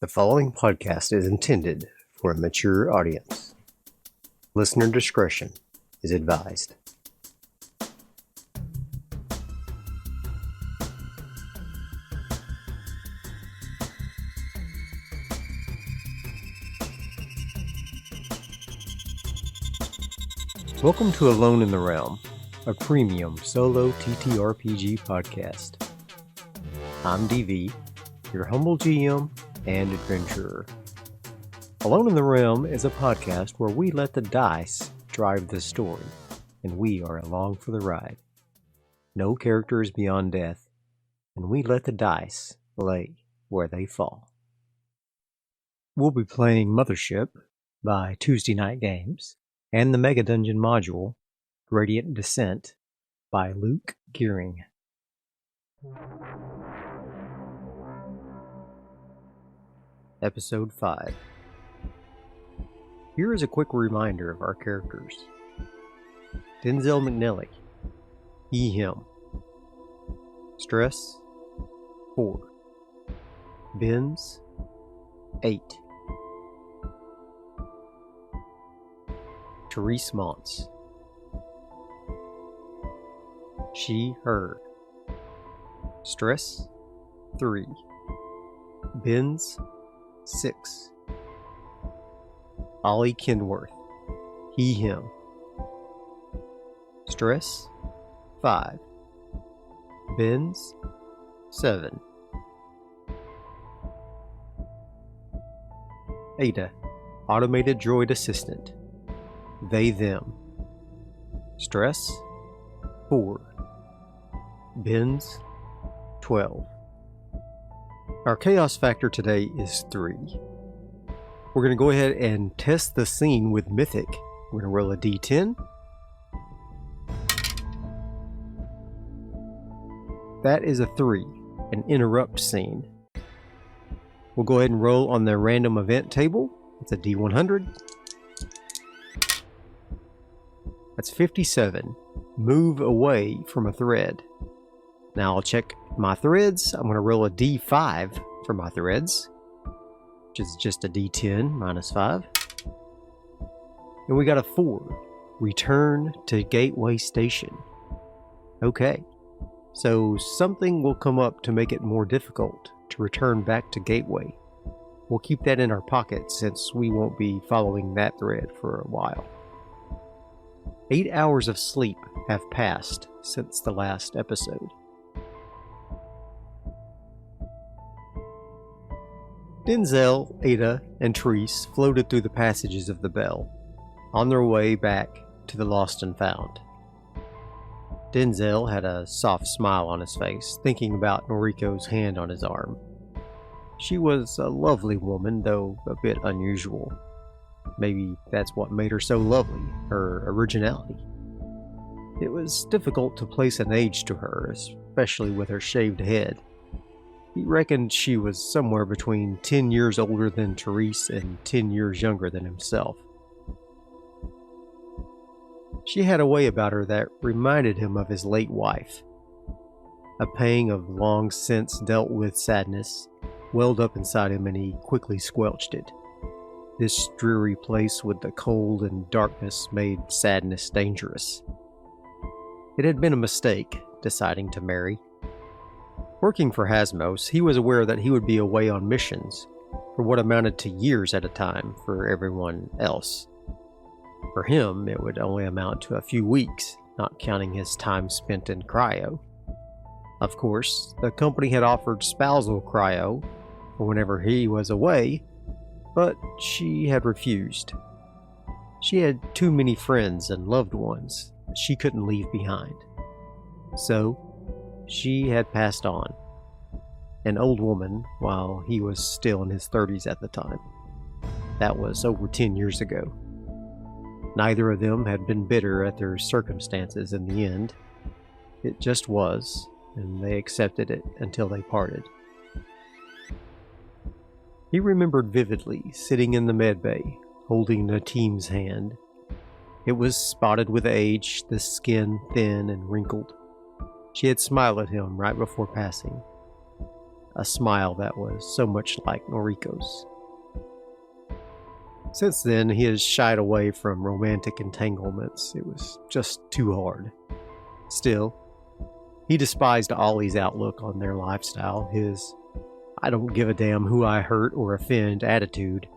The following podcast is intended for a mature audience. Listener discretion is advised. Welcome to Alone in the Realm, a premium solo TTRPG podcast. I'm DV, your humble GM and adventurer. Alone in the Realm is a podcast where we let the dice drive the story, and we are along for the ride. No characters beyond death, and we let the dice lay where they fall. We'll be playing Mothership by Tuesday Night Games, and the Mega Dungeon module, Gradient Descent, by Luke Gearing. Episode 5. Here is a quick reminder of our characters. Denzel McNelly, he, him. Stress, 4. Benz, 8. Therese Montz, she, her. Stress, 3. Benz, 6. Ollie Kenworth, he, him. Stress, 5. Benz, 7. Ada, automated droid assistant, they, them. Stress, 4. Benz, 12. Our chaos factor today is 3. We're going to go ahead and test the scene with Mythic. We're going to roll a d10. That is a 3, an interrupt scene. We'll go ahead and roll on the random event table. It's a d100. That's 57. Move away from a thread. Now I'll check my threads. I'm going to roll a d5 for my threads, which is just a d10 minus 5. And we got a 4. Return to Gateway Station. Okay, so something will come up to make it more difficult to return back to Gateway. We'll keep that in our pocket since we won't be following that thread for a while. 8 hours of sleep have passed since the last episode. Denzel, Ada, and Therese floated through the passages of the Bell, on their way back to the Lost and Found. Denzel had a soft smile on his face, thinking about Noriko's hand on his arm. She was a lovely woman, though a bit unusual. Maybe that's what made her so lovely, her originality. It was difficult to place an age to her, especially with her shaved head. He reckoned she was somewhere between 10 years older than Therese and 10 years younger than himself. She had a way about her that reminded him of his late wife. A pang of long since dealt with sadness welled up inside him and he quickly squelched it. This dreary place with the cold and darkness made sadness dangerous. It had been a mistake, deciding to marry. Working for Hasmos, he was aware that he would be away on missions for what amounted to years at a time for everyone else. For him, it would only amount to a few weeks, not counting his time spent in cryo. Of course, the company had offered spousal cryo for whenever he was away, but she had refused. She had too many friends and loved ones that she couldn't leave behind. So, she had passed on, an old woman, while he was still in his 30s at the time. That was over 10 years ago. Neither of them had been bitter at their circumstances in the end. It just was, and they accepted it until they parted. He remembered vividly sitting in the medbay, holding Nateem's hand. It was spotted with age, the skin thin and wrinkled. She had smiled at him right before passing. a smile that was so much like Noriko's. Since then, he has shied away from romantic entanglements. It was just too hard. Still, he despised Ollie's outlook on their lifestyle. His "I don't give a damn who I hurt or offend" attitude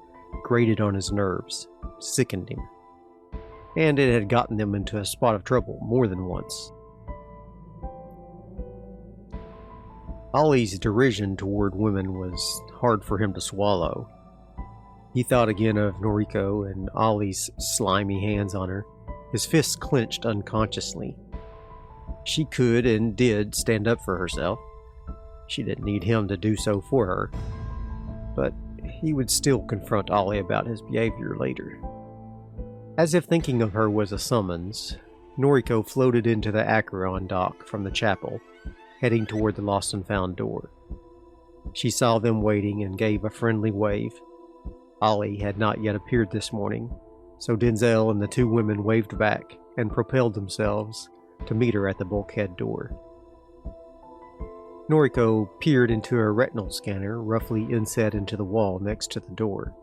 grated on his nerves, sickened him. And it had gotten them into a spot of trouble more than once. Ollie's derision toward women was hard for him to swallow. He thought again of Noriko and Ollie's slimy hands on her. His fists clenched unconsciously. She could and did stand up for herself. She didn't need him to do so for her. But he would still confront Ollie about his behavior later. As if thinking of her was a summons, Noriko floated into the Acheron dock from the chapel, heading toward the lost and found door. She saw them waiting and gave a friendly wave. Ollie had not yet appeared this morning, so Denzel and the two women waved back and propelled themselves to meet her at the bulkhead door. Noriko peered into a retinal scanner roughly inset into the wall next to the door.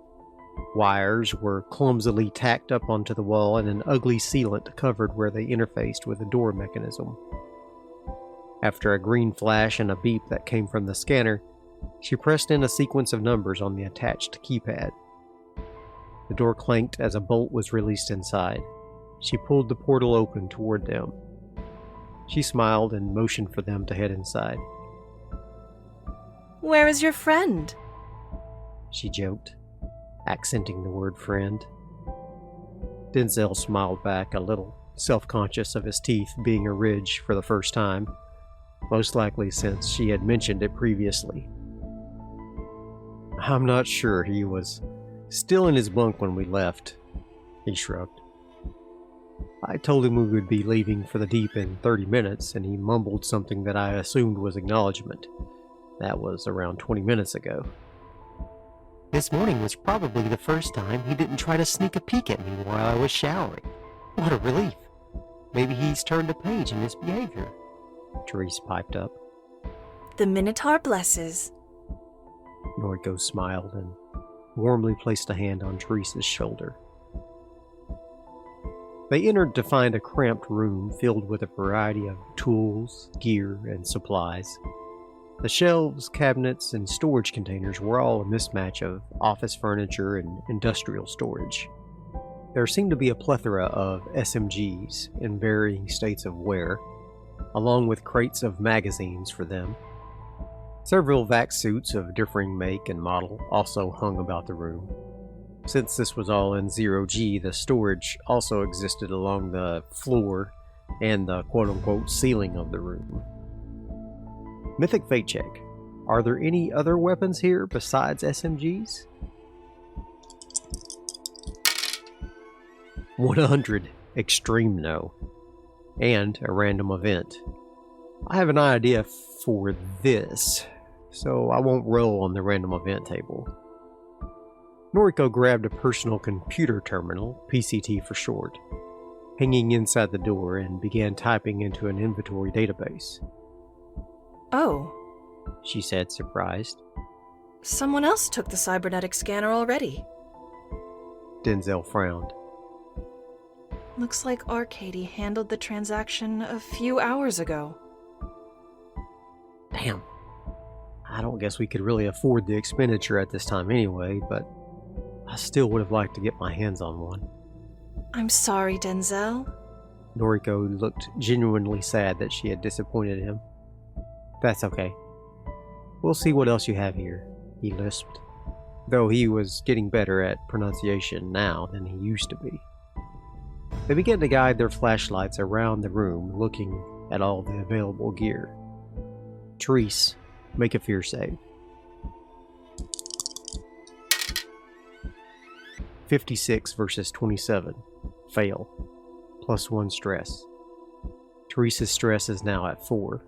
Wires were clumsily tacked up onto the wall and an ugly sealant covered where they interfaced with the door mechanism. After a green flash and a beep that came from the scanner, she pressed in a sequence of numbers on the attached keypad. The door clanked as a bolt was released inside. She pulled the portal open toward them. She smiled and motioned for them to head inside. "Where is your friend?" she joked, accenting the word friend. Denzel smiled back a little, self-conscious of his teeth being a ridge for the first time, most likely since she had mentioned it previously. "I'm not sure. He was still in his bunk when we left," he shrugged. "I told him we would be leaving for the deep in 30 minutes, and he mumbled something that I assumed was acknowledgement. That was around 20 minutes ago. This morning was probably the first time he didn't try to sneak a peek at me while I was showering. What a relief. Maybe he's turned a page in his behavior," Therese piped up. "The Minotaur blesses." Noriko smiled and warmly placed a hand on Therese's shoulder. They entered to find a cramped room filled with a variety of tools, gear, and supplies. The shelves, cabinets, and storage containers were all a mismatch of office furniture and industrial storage. There seemed to be a plethora of SMGs in varying states of wear, along with crates of magazines for them. Several vac suits of differing make and model also hung about the room. Since this was all in 0G, the storage also existed along the floor and the quote-unquote ceiling of the room. Mythic fate check. Are there any other weapons here besides SMGs? 100. Extreme no. And a random event. I have an idea for this, so I won't roll on the random event table. Noriko grabbed a personal computer terminal, PCT for short, hanging inside the door, and began typing into an inventory database. "Oh," she said, surprised. "Someone else took the cybernetic scanner already." Denzel frowned. "Looks like Arcady handled the transaction a few hours ago." Damn. I don't guess we could really afford the expenditure at this time anyway, but I still would have liked to get my hands on one. "I'm sorry, Denzel." Noriko looked genuinely sad that she had disappointed him. "That's okay. We'll see what else you have here," he lisped, though he was getting better at pronunciation now than he used to be. They began to guide their flashlights around the room, looking at all the available gear. Therese, make a fear save. 56 versus 27. Fail. +1 stress. Therese's stress is now at 4.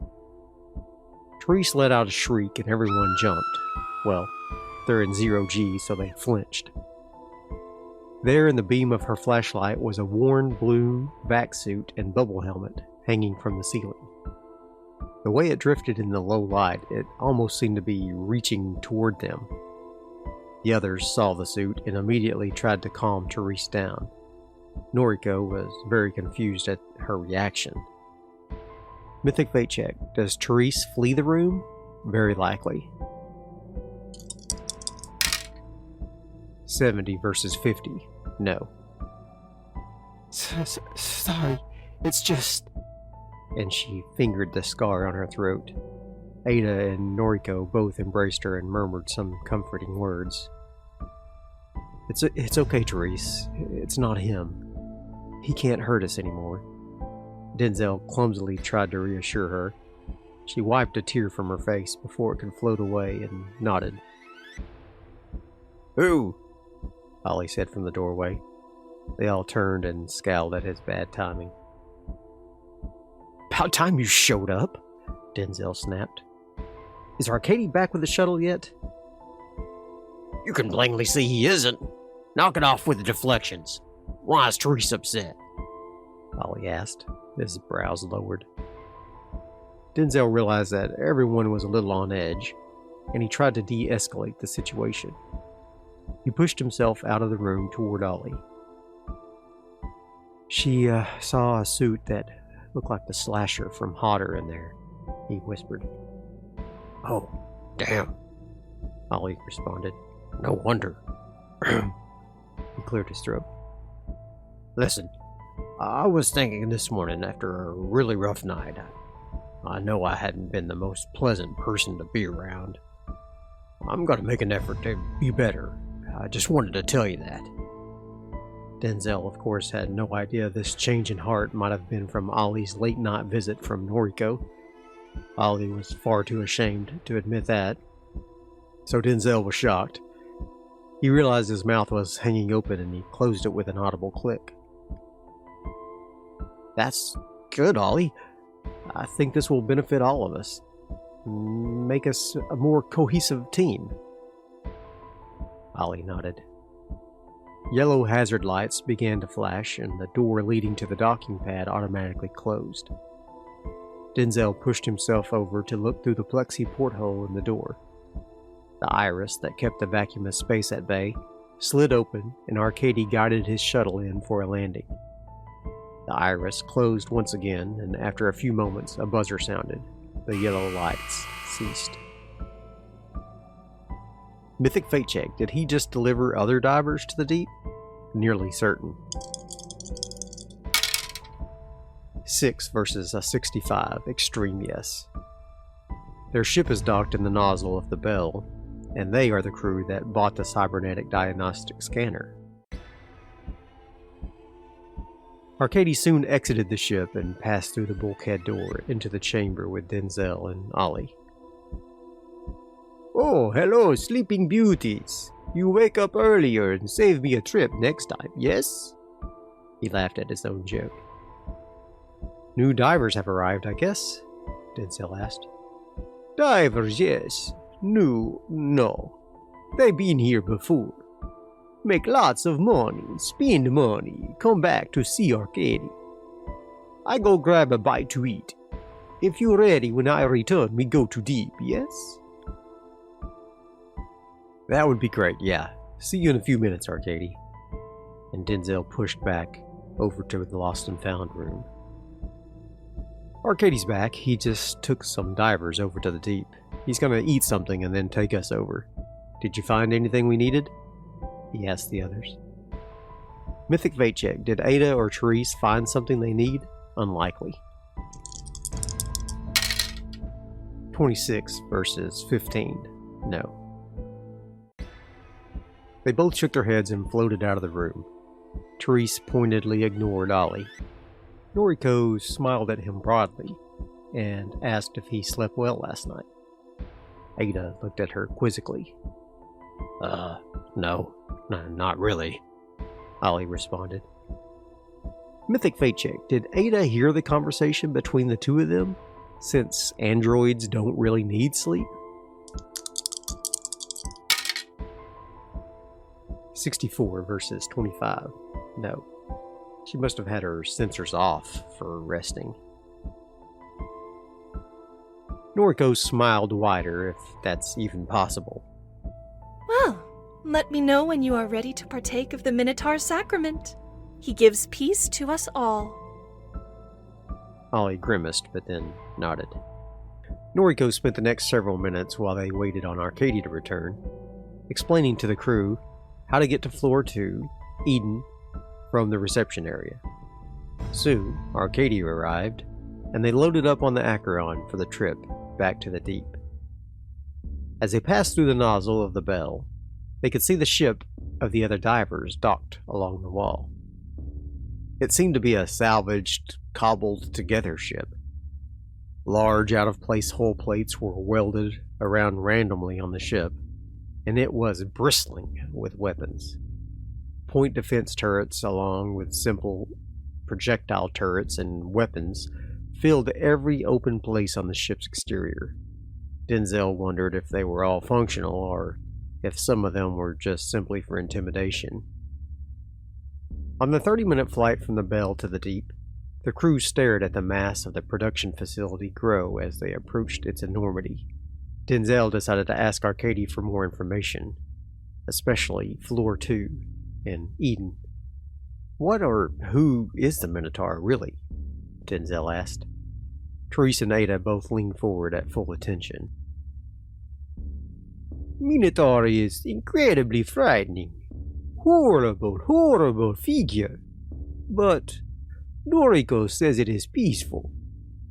Therese let out a shriek and everyone jumped. Well, they're in 0G, so they flinched. There in the beam of her flashlight was a worn blue vac suit and bubble helmet hanging from the ceiling. The way it drifted in the low light, it almost seemed to be reaching toward them. The others saw the suit and immediately tried to calm Therese down. Noriko was very confused at her reaction. Mythic fate check. Does Therese flee the room? Very likely. 70 versus 50. No. Sorry, it's just... And she fingered the scar on her throat. Ada and Noriko both embraced her and murmured some comforting words. It's okay, Therese. It's not him. He can't hurt us anymore. Denzel clumsily tried to reassure her. She wiped a tear from her face before it could float away and nodded. Who? Ollie said from the doorway. They all turned and scowled at his bad timing. About time you showed up, Denzel snapped. Is Arcady back with the shuttle yet? You can plainly see he isn't. Knock it off with the deflections. Why is Therese upset? Ollie asked, his brows lowered. Denzel realized that everyone was a little on edge, and he tried to de-escalate the situation. He pushed himself out of the room toward Ollie. She saw a suit that looked like the slasher from Hodder in there, he whispered. Oh, damn, Ollie responded. No wonder. He cleared his throat. Listen, I was thinking this morning after a really rough night. I know I hadn't been the most pleasant person to be around. I'm going to make an effort to be better. I just wanted to tell you that. Denzel, of course, had no idea this change in heart might have been from Ollie's late-night visit from Noriko. Ollie was far too ashamed to admit that. So Denzel was shocked. He realized his mouth was hanging open and he closed it with an audible click. That's good, Ollie. I think this will benefit all of us. Make us a more cohesive team. Ollie nodded. Yellow hazard lights began to flash and the door leading to the docking pad automatically closed. Denzel pushed himself over to look through the plexi porthole in the door. The iris that kept the vacuum of space at bay slid open and Arcady guided his shuttle in for a landing. The iris closed once again, and after a few moments, a buzzer sounded. The yellow lights ceased. Mythic fate check. Did he just deliver other divers to the deep? Nearly certain. 6 versus a 65. Extreme yes. Their ship is docked in the nozzle of the Bell, and they are the crew that bought the cybernetic diagnostic scanner. Arcady soon exited the ship and passed through the bulkhead door into the chamber with Denzel and Ollie. Oh, hello, sleeping beauties. You wake up earlier and save me a trip next time, yes? He laughed at his own joke. New divers have arrived, I guess? Denzel asked. Divers, yes. New, no. They been here before. Make lots of money, spend money, come back to see Arcady. I go grab a bite to eat. If you're ready when I return, we go to deep, yes? That would be great, yeah. See you in a few minutes, Arcady. And Denzel pushed back over to the lost and found room. Arcady's back. He just took some divers over to the deep. He's gonna eat something and then take us over. Did you find anything we needed? He asked the others. Mythic fate check. Did Ada or Therese find something they need? Unlikely. 26 versus 15. No. They both shook their heads and floated out of the room. Therese pointedly ignored Ollie. Noriko smiled at him broadly and asked if he slept well last night. Ada looked at her quizzically. No, not really, Ollie responded. Mythic fate check. Did Ada hear the conversation between the two of them, since androids don't really need sleep? 64 versus 25. No. She must have had her sensors off for resting. Noriko smiled wider, if that's even possible. Well, let me know when you are ready to partake of the Minotaur sacrament. He gives peace to us all. Ollie grimaced, but then nodded. Noriko spent the next several minutes while they waited on Arcadia to return, explaining to the crew how to get to floor 2, Eden, from the reception area. Soon, Arcadia arrived, and they loaded up on the Acheron for the trip back to the deep. As they passed through the nozzle of the bell, they could see the ship of the other divers docked along the wall. It seemed to be a salvaged, cobbled-together ship. Large, out-of-place hull plates were welded around randomly on the ship, and it was bristling with weapons. Point defense turrets, along with simple projectile turrets and weapons, filled every open place on the ship's exterior. Denzel wondered if they were all functional, or if some of them were just simply for intimidation. On the 30-minute flight from the Bell to the deep, the crew stared at the mass of the production facility grow as they approached its enormity. Denzel decided to ask Arcadia for more information, especially Floor 2 and Eden. What or who is the Minotaur, really? Denzel asked. Therese and Ada both leaned forward at full attention. Minotaur is incredibly frightening. Horrible figure. But Noriko says it is peaceful.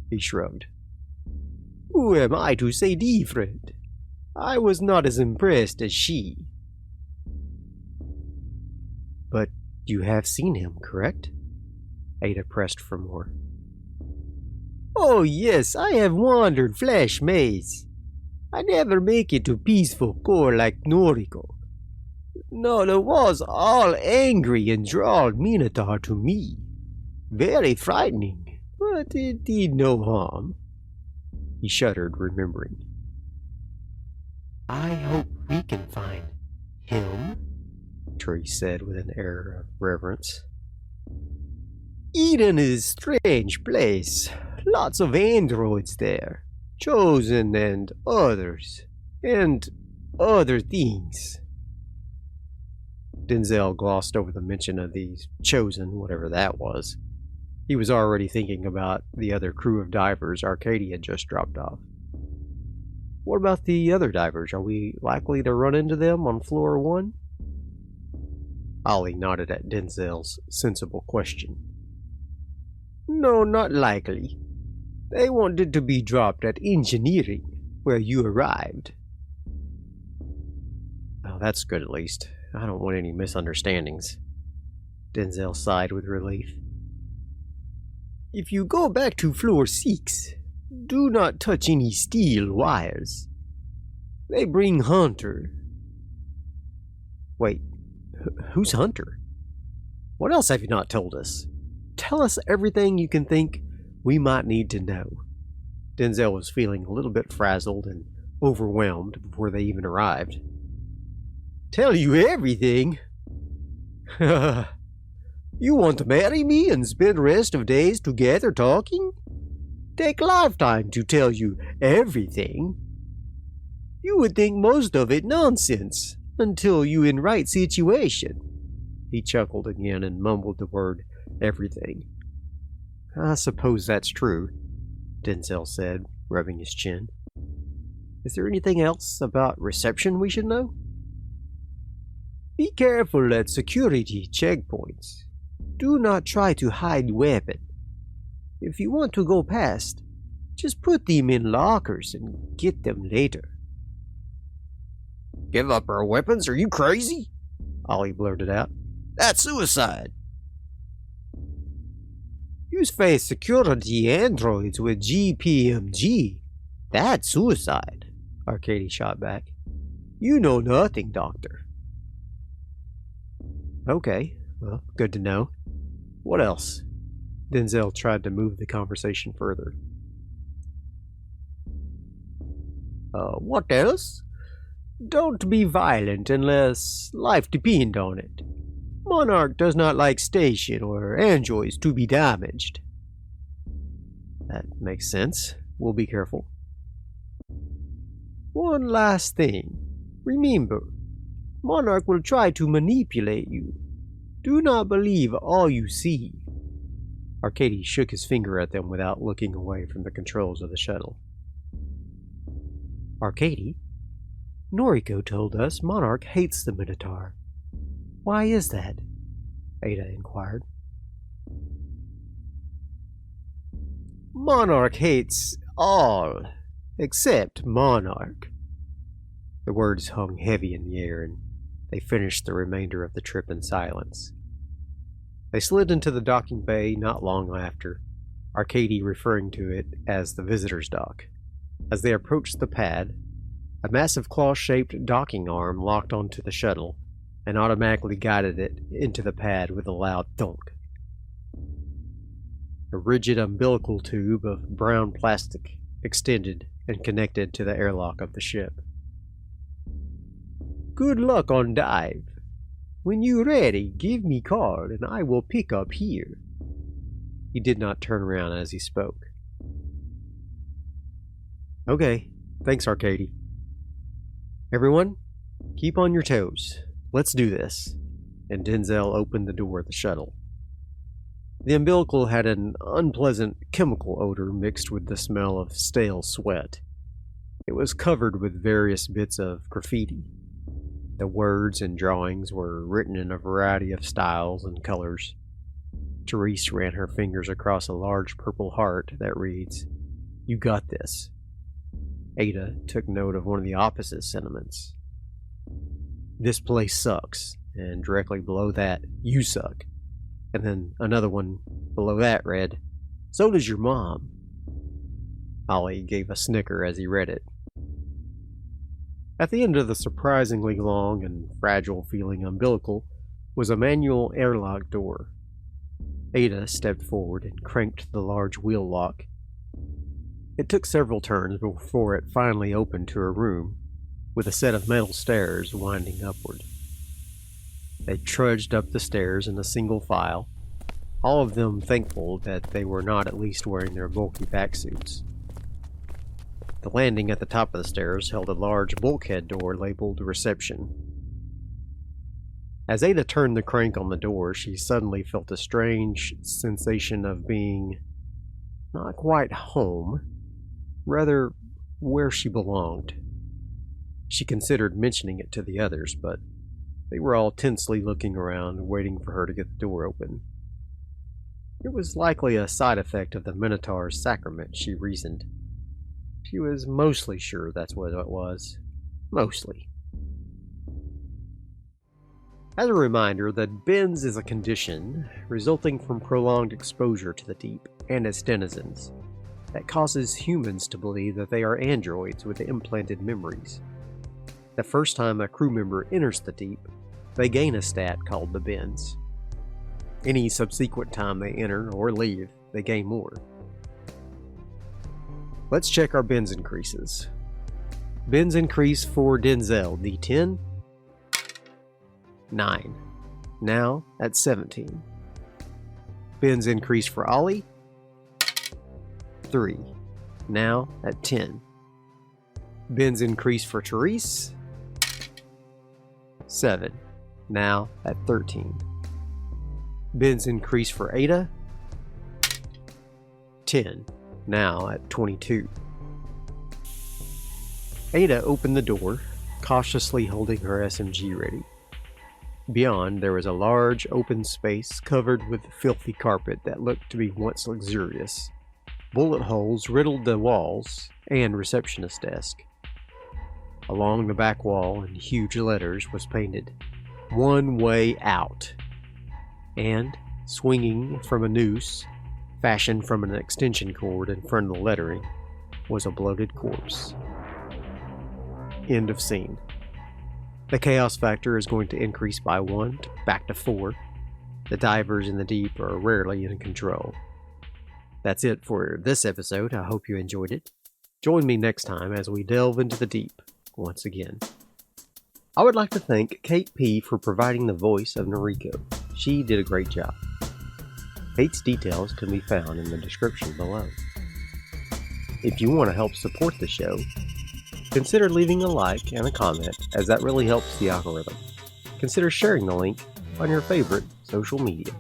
He shrugged. Who am I to say different? I was not as impressed as she. But you have seen him, correct? Ada pressed for more. Oh yes, I have wandered flesh maze. I never make it to peaceful core like Noriko. No, it was all angry and drawled Minotaur to me. Very frightening, but it did no harm. He shuddered, remembering. I hope we can find him, Therese said with an air of reverence. Eden is a strange place. Lots of androids there. Chosen and others. And other things. Denzel glossed over the mention of the chosen, whatever that was. He was already thinking about the other crew of divers Arcadia had just dropped off. What about the other divers? Are we likely to run into them on floor 1? Ollie nodded at Denzel's sensible question. No, not likely. They wanted to be dropped at engineering, where you arrived. Oh, that's good at least. I don't want any misunderstandings. Denzel sighed with relief. If you go back to floor 6, do not touch any steel wires. They bring Hunter. Wait, who's Hunter? What else have you not told us? Tell us everything you can think we might need to know. Denzel was feeling a little bit frazzled and overwhelmed before they even arrived. Tell you everything? You want to marry me and spend the rest of days together talking? Take lifetime to tell you everything. You would think most of it nonsense until you in right situation. He chuckled again and mumbled the word everything. I suppose that's true, Denzel said, rubbing his chin. Is there anything else about reception we should know? Be careful at security checkpoints. Do not try to hide weapon. If you want to go past, just put them in lockers and get them later. Give up our weapons? Are you crazy? Ollie blurted out. That's suicide. You face security androids with GPMG. That's suicide, Arcadia shot back. You know nothing, Doctor. Okay, well, good to know. What else? Denzel tried to move the conversation further. What else? Don't be violent unless life depends on it. Monarch does not like station or androids to be damaged. That makes sense. We'll be careful. One last thing. Remember, Monarch will try to manipulate you. Do not believe all you see. Arcady shook his finger at them without looking away from the controls of the shuttle. Arcady? Noriko told us Monarch hates the Minotaur. Why is that? Ada inquired. Monarch hates all, except Monarch. The words hung heavy in the air, and they finished the remainder of the trip in silence. They slid into the docking bay not long after, Arcady referring to it as the visitor's dock. As they approached the pad, a massive claw-shaped docking arm locked onto the shuttle and automatically guided it into the pad with a loud thunk. A rigid umbilical tube of brown plastic extended and connected to the airlock of the ship. Good luck on dive. When you're ready, give me call and I will pick up here. He did not turn around as he spoke. Okay, thanks, Arcady. Everyone, keep on your toes. Let's do this. And Denzel opened the door of the shuttle. The umbilical had an unpleasant chemical odor mixed with the smell of stale sweat. It was covered with various bits of graffiti. The words and drawings were written in a variety of styles and colors. Therese ran her fingers across a large purple heart that reads, "You got this." Ada took note of one of the opposite sentiments. "This place sucks," and directly below that, "You suck." And then another one below that read, "So does your mom." Ollie gave a snicker as he read it. At the end of the surprisingly long and fragile-feeling umbilical was a manual airlock door. Ada stepped forward and cranked the large wheel lock. It took several turns before it finally opened to a room with a set of metal stairs winding upward. They trudged up the stairs in a single file, all of them thankful that they were not at least wearing their bulky backsuits. The landing at the top of the stairs held a large bulkhead door labeled Reception. As Ada turned the crank on the door, she suddenly felt a strange sensation of being not quite home, rather where she belonged. She considered mentioning it to the others, but they were all tensely looking around, waiting for her to get the door open. It was likely a side effect of the Minotaur's sacrament, she reasoned. She was mostly sure that's what it was. Mostly. As a reminder, the bends is a condition resulting from prolonged exposure to the deep and its denizens that causes humans to believe that they are androids with implanted memories. The first time a crew member enters the deep, they gain a stat called the bends. Any subsequent time they enter or leave, they gain more. Let's check our bends increases. Bends increase for Denzel, D10. 9. Now at 17. Bends increase for Ollie. 3. Now at 10. Bends increase for Therese. 7. Now at 13. Bends increase for Ada. 10. Now at 22. Ada opened the door, cautiously holding her SMG ready. Beyond, there was a large open space covered with filthy carpet that looked to be once luxurious. Bullet holes riddled the walls and receptionist desk. Along the back wall, in huge letters, was painted, "One way out." And, swinging from a noose, fashioned from an extension cord in front of the lettering, was a bloated corpse. End of scene. The chaos factor is going to increase by 1, back to 4. The divers in the deep are rarely in control. That's it for this episode. I hope you enjoyed it. Join me next time as we delve into the deep once again. I would like to thank Kate P. for providing the voice of Noriko. She did a great job. Kate's details can be found in the description below. If you want to help support the show, Consider leaving a like and a comment, as that really helps the algorithm. Consider sharing the link on your favorite social media.